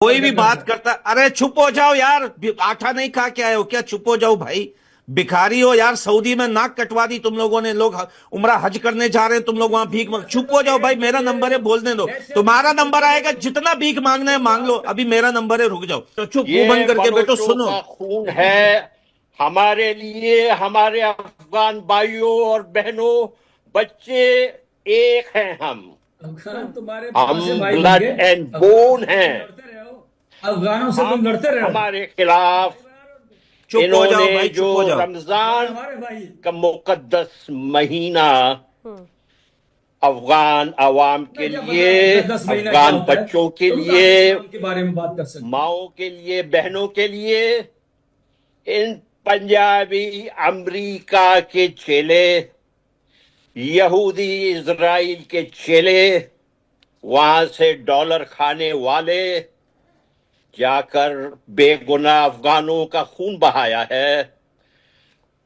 कोई भी बात करता, अरे चुप हो जाओ यार। आटा नहीं खा के आए हो क्या? चुप हो जाओ भाई। भिखारी हो यार। सऊदी में नाक कटवा दी तुम लोगों ने। लोग उम्रा हज करने जा रहे हैं, तुम लोग वहां भीख मांग। चुप हो जाओ भाई। मेरा नंबर है, बोलने दो। तुम्हारा नंबर आएगा, जितना भीख मांगना है मांग लो। अभी मेरा नंबर है, रुक जाओ। तो चुप, मुंह बंद ये करके बैठो, बलोचों सुनो। का खून है। हमारे लिए हमारे अफगान भाइयों और बहनों, बच्चे एक हैं। अफगान तुम्हारे हम कौन से भाई बन ब्लड गए? एंड अफगानों बोन से तुम हैं। लड़ते रहे हो। अफगानों से तुम हम लड़ते रहे हो। हमारे खिलाफ चुप हो इन्होंने जाओ भाई, जो चुप हो जाओ। अफगान रमजान हमारे भाई। का मुकद्दस महीना अफगान अवाम के मैं क्या पता लिए, मुकद्दस महीना क्या अफगान होता है? बच्चों के तुम कहाँ लिए, से इस्लाम के बारे में बात कर सकते हो? माओं के लिए, बहनों के लिए, इन पंजाबी अमेरिका के चेले, यहूदी इजराइल के चेले, वहां से डॉलर खाने वाले जाकर बेगुनाह अफगानों का खून बहाया है।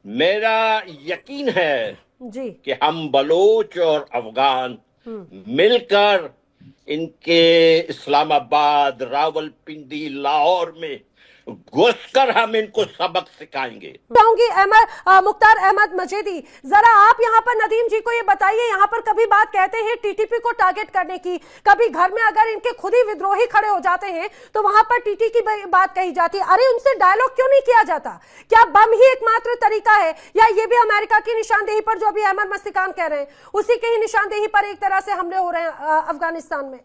मेरा यकीन है जी। कि हम बलोच और अफगान मिलकर इनके इस्लामाबाद, रावलपिंडी, लाहौर में घुसकर हम इनको सबक सिखाएंगे। चाहूंगी मुख्तार अहमद मजेदी, जरा आप यहाँ पर नदीम जी को ये बताइए, यहाँ पर कभी बात कहते हैं टीटीपी को टारगेट करने की, कभी घर में अगर इनके खुद ही विद्रोही खड़े हो जाते हैं तो वहां पर टीटी की बात कही जाती है। अरे उनसे डायलॉग क्यों नहीं किया जाता? क्या बम ही एकमात्र तरीका है, या ये भी अमेरिका की निशानदेही पर, जो अभी अहमद मस्तिकान कह रहे हैं, उसी की ही निशानदेही पर एक तरह से हमले हो रहे हैं अफगानिस्तान में?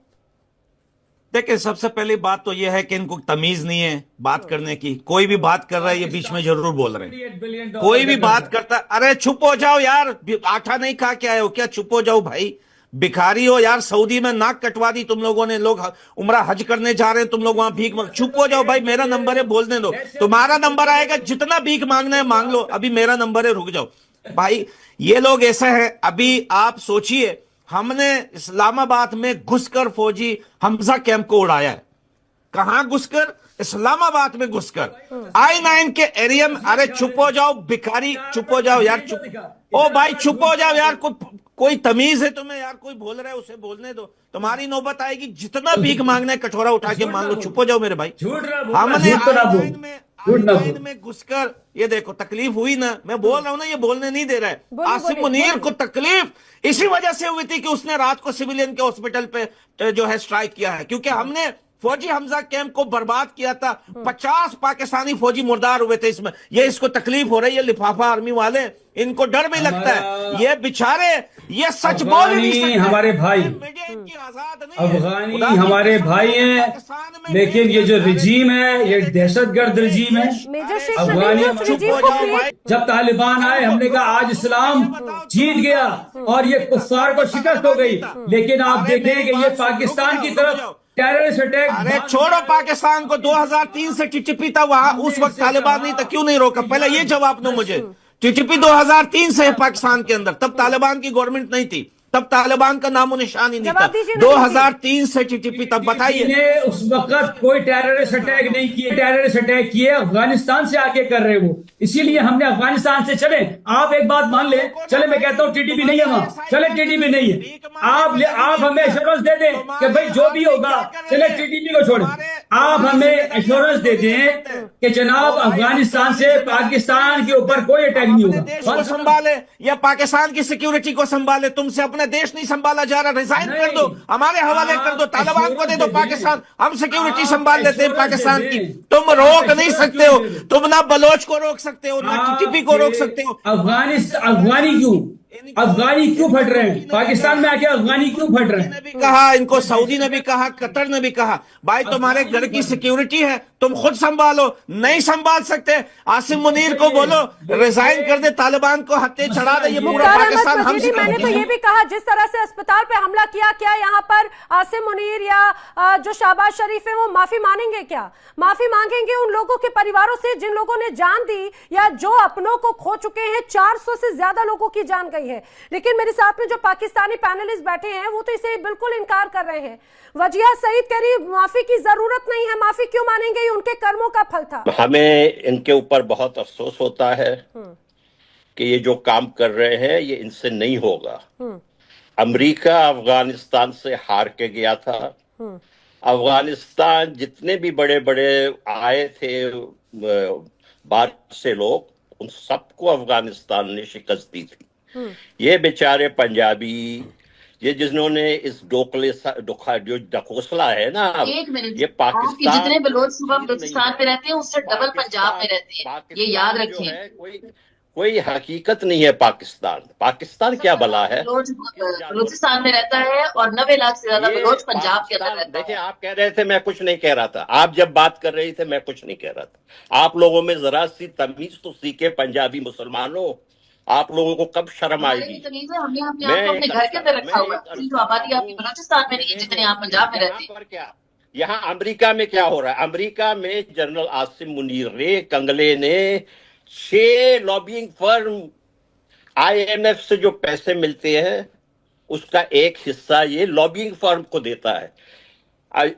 देखिए, सबसे पहली बात तो यह है कि इनको तमीज नहीं है बात करने की। कोई भी बात कर रहा है, ये बीच में जरूर बोल रहे हैं। कोई भी बात करता, अरे चुप हो जाओ यार। आटा नहीं खा के आए हो क्या? चुप हो जाओ भाई। भिखारी हो यार। सऊदी में नाक कटवा दी तुम लोगों ने। लोग उम्रा हज करने जा रहे हैं, तुम लोग वहां भीख मांग। चुप हो जाओ भाई। मेरा नंबर है, बोलने दो। तुम्हारा नंबर आएगा, जितना भीख मांगना है मांग लो। अभी मेरा नंबर है, रुक जाओ भाई। ये लोग ऐसा है। अभी आप सोचिए, हमने इस्लामाबाद में घुसकर फौजी हमजा कैंप को उड़ाया है। कहां घुसकर? इस्लामाबाद में घुसकर, I-9 के एरिया में। अरे चुप हो जाओ भिखारी, चुप हो जाओ यार। चुप ओ भाई, चुप हो जाओ यार। कोई तमीज है तुम्हें यार? कोई बोल रहा है, उसे बोलने दो। तुम्हारी नौबत आएगी, जितना भीख मांगना है कटोरा उठा के मांग लो। चुप हो जाओ मेरे भाई। हमने I-9 में घुसकर, ये देखो तकलीफ हुई ना। मैं बोल रहा हूं ना, ये बोलने नहीं दे रहा है। आसिम मुनीर को तकलीफ इसी वजह से हुई थी कि उसने रात को सिविलियन के हॉस्पिटल पे जो है स्ट्राइक किया है, क्योंकि हमने फौजी हमजा कैंप को बर्बाद किया था। 50 पाकिस्तानी फौजी मुर्दार हुए थे इसमें। ये इसको तकलीफ हो रही है। लिफाफा आर्मी वाले, इनको डर भी लगता है। ये बेचारे, ये सच बोल नहीं सकते। हमारे भाई अफगानी हमारे भाई हैं, लेकिन ये जो रिजीम है, ये दहशतगर्द रिजीम है। अफगानी जब तालिबान आए, हमने कहा आज इस्लाम जीत गया और ये कुफ्फार को शिकस्त हो गई। लेकिन आप देखें कि ये पाकिस्तान की तरफ टेररिस्ट अटैक। अरे छोड़ो पाकिस्तान को। 2003 से टीटीपी था वहां, उस वक्त तालिबान नहीं था, क्यों नहीं रोका? पहले ये जवाब दो मुझे। टीटीपी 2003 से है पाकिस्तान के अंदर, तब तालिबान की गवर्नमेंट नहीं थी, तब तालिबान का नामो निशान ही नहीं था। 2003 से टीटीपी, तब बताइए। उस वक्त कोई टेररिस्ट अटैक नहीं किए। टेररिस्ट अटैक किए अफगानिस्तान से आके कर रहे वो, इसीलिए हमने अफगानिस्तान से चले। आप एक बात मान ले, चले मैं कहता हूँ टीटीपी नहीं है वहां, चले टीटीपी नहीं है। आप हमें एश्योरेंस दे दें कि भाई जो भी होगा, चले टीटीपी को छोड़े। आप हमें एश्योरेंस दे दें कि जनाब अफगानिस्तान से पाकिस्तान के ऊपर कोई अटैक नहीं होगा। देश को संभाले या पाकिस्तान की सिक्योरिटी को संभाले। तुमसे अपना देश नहीं संभाला जा रहा, रिजाइन कर दो, हमारे हवाले कर दो, तालिबान को दे दो पाकिस्तान। हम सिक्योरिटी संभाल लेते हैं पाकिस्तान की। तुम रोक नहीं सकते हो। तुम ना बलोच को रोक सकते हो, ना टीटीपी को रोक सकते हो। अफगानी क्यों फट रहे हैं? पाकिस्तान में आके अफगानी क्यों फट रहे हैं? ने भी कहा, इनको सऊदी ने भी कहा, कतर ने भी कहा, भाई तुम्हारे घर की सिक्योरिटी है, तुम खुद संभालो। नहीं संभाल सकते, आसिम मुनीर को बोलो रिजाइन कर दे, तालिबान को हत्थे चढ़ा दे। ये पूरा पाकिस्तान हम। मैंने तो ये भी कहा, जिस तरह से अस्पताल पे हमला किया, क्या यहाँ पर आसिम मुनीर या जो शहबाज शरीफ है वो माफी मांगेंगे? क्या माफी मांगेंगे उन लोगों के परिवारों से जिन लोगों ने जान दी, या जो अपनों को खो चुके हैं? 400 से ज्यादा लोगों की जान गई है। लेकिन मेरे साथ में जो पाकिस्तानी पैनलिस्ट बैठे हैं वो तो इसे बिल्कुल इनकार कर रहे हैं। वजिया सईद कह रही माफी की जरूरत नहीं है, माफी क्यों मानेंगे, ये उनके कर्मों का फल था। हमें इनके ऊपर बहुत अफसोस होता है कि ये जो काम कर रहे हैं ये इनसे नहीं होगा। अमेरिका अफगानिस्तान से हार के गया था, अफगानिस्तान जितने भी बड़े बड़े आए थे बाहर से लोग, उन सबको अफगानिस्तान ने शिकस्त दी थी। ये बेचारे पंजाबी, ये जिन्होंने इस जो डकोसला है ना, एक मिनट, ये पाकिस्तान, जितने बलोच सुबह बलूचिस्तान में रहते हैं उससे डबल पंजाब में रहते हैं, ये याद रखें। कोई हकीकत नहीं है पाकिस्तान क्या भला है। बलूचिस्तान में रहता है और 90 लाख से ज्यादा बलोच पंजाब के अंदर रहता है। देखिए, आप कह रहे थे, मैं कुछ नहीं कह रहा था। आप जब बात कर रही थे मैं कुछ नहीं कह रहा था। आप लोगों में जरा सी तमीज तो सीखे पंजाबी मुसलमानों, आप लोगों को कब शर्म आएगी। हमने अपने घर के अंदर रखा हुआ है, जो आबादी आपकी बलूचिस्तान में नहीं है जितने आप पंजाब में रहते हैं। क्या यहाँ अमेरिका में क्या हो रहा है? अमेरिका में जनरल आसिम मुनीर रे कंगले ने 6 लॉबिंग फर्म, IMF से जो पैसे मिलते हैं उसका एक हिस्सा ये लॉबिंग फर्म को देता है।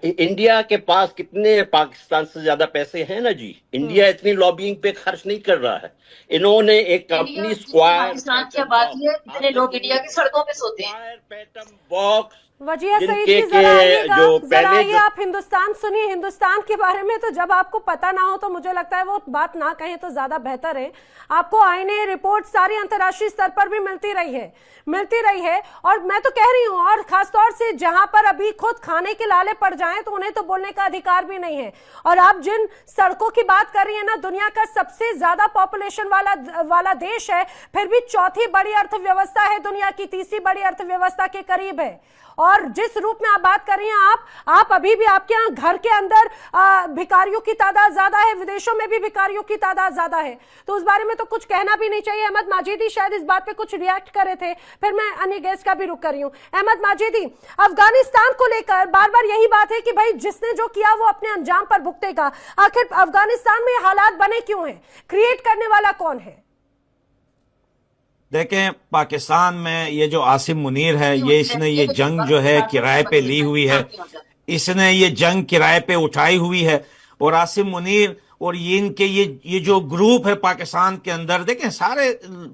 इंडिया के पास कितने पाकिस्तान से ज्यादा पैसे हैं ना जी। इंडिया इतनी लॉबिंग पे खर्च नहीं कर रहा है। इन्होंने एक कंपनी स्क्वायर, पाकिस्तान की आबादी है, इतने लोग इंडिया की सड़कों पे सोते हैं। पैटर्न बॉक्स, वजिया सईद जी, जरा आइए आप हिंदुस्तान सुनिए। हिंदुस्तान के बारे में तो जब आपको पता ना हो तो मुझे लगता है वो बात ना कहें तो ज्यादा बेहतर है। आपको आईने रिपोर्ट सारी अंतर्राष्ट्रीय स्तर पर भी मिलती रही है और मैं तो कह रही हूं, और खासतौर से जहां पर अभी खुद खाने के लाले पड़ जाएं तो उन्हें तो बोलने का अधिकार भी नहीं है। और आप जिन सड़कों की बात कर रही है ना, दुनिया का सबसे ज्यादा पॉपुलेशन वाला देश है, फिर भी चौथी बड़ी अर्थव्यवस्था है दुनिया की, तीसरी बड़ी अर्थव्यवस्था के करीब है। और जिस रूप में आप बात कर रही हैं, आप अभी भी आपके यहाँ घर के अंदर भिखारियों की तादाद ज्यादा है, विदेशों में भी भिखारियों की तादाद ज्यादा है, तो उस बारे में तो कुछ कहना भी नहीं चाहिए। अहमद माजिदी शायद इस बात पे कुछ रिएक्ट कर रहे थे, फिर मैं अन्य गेस्ट का भी रुख कर रही हूँ। अहमद माजिदी, अफगानिस्तान को लेकर बार बार यही बात है कि भाई जिसने जो किया वो अपने अंजाम पर भुगतेगा। आखिर अफगानिस्तान में हालात बने क्यों हैं? क्रिएट करने वाला कौन है? देखें, पाकिस्तान में ये जो आसिम मुनीर है, इसने ये जंग जो है किराए पे ली हुई है, इसने ये जंग किराए पे उठाई हुई है। और आसिम मुनीर और ये जो ग्रुप है पाकिस्तान के अंदर, देखें सारे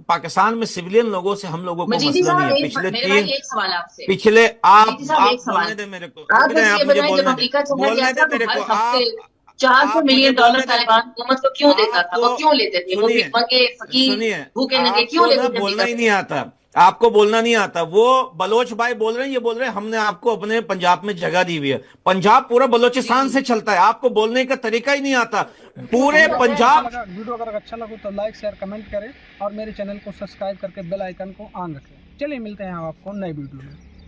पाकिस्तान में सिविलियन लोगों से हम लोगों को मसला नहीं है। पिछले आप बोलने दे मेरे को, आप मुझे बोलने दे मेरे को। आप $400 मिलियन तालिबान हुकूमत को क्यों देता था? वो क्यों लेते थे? वो भिखमंगे, फकीर, भूखे नंगे क्यों लेते थे? बोलना ही नहीं आता, आपको बोलना नहीं आता। वो बलोच भाई बोल रहे हैं, ये बोल रहे हैं हमने आपको अपने पंजाब में जगह दी हुई है। पंजाब पूरा बलोचिस्तान से चलता है, आपको बोलने का तरीका ही नहीं आता। पूरे पंजाब। वीडियो अगर अच्छा लगा तो लाइक शेयर कमेंट करें और मेरे चैनल को सब्सक्राइब करके बेल आइकन को ऑन रखें। चलिए मिलते हैं आपको नई वीडियो में।